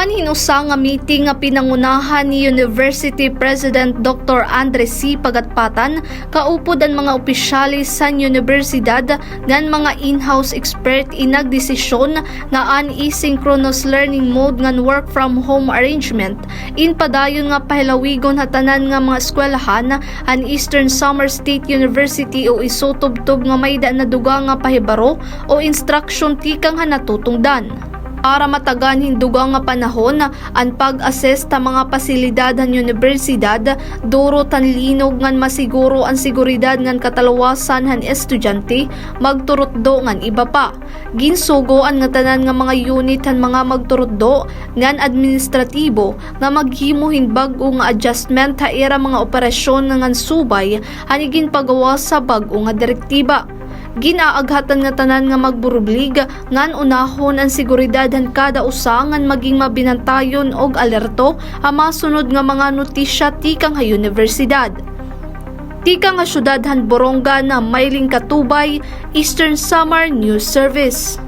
Human hinusa nga meeting nga pinangunahan ni University President Dr. Andres C. Pagatpatan kaupod ang mga opisyalis sa universidad ngan mga in-house expert inagdesisyon nga an asynchronous learning mode ngan work from home arrangement in padayon nga pahilawigon hatanan nga mga eskwelahan an Eastern Samar State University o isotubtob nga mayda na duga nga pahibaro o instruction tikang hanatutungdan. Para matagan hindugang nga panahon ang pag-assess ta mga pasilidad ng universidad, duro tan linog ngan masiguro ang seguridad ngan katalawasan han estudyante, magturutdo ngan iba pa. Ginsugo ang nga tanan nga mga unit han mga magturutdo ngan administratibo nga maghimo bag-o nga adjustment ha era mga operasyon ngan subay hanigin pagawa sa bag-o nga direktiba. Ginaaghatan nga tanan nga magburublig ngan unahon ang seguridad han kada usa ngan maging mabinantayon og alerto ang masunod nga mga notisya tikang ha universidad. Tika nga syudad han Boronga na Mailing Katubay, Eastern Samar News Service.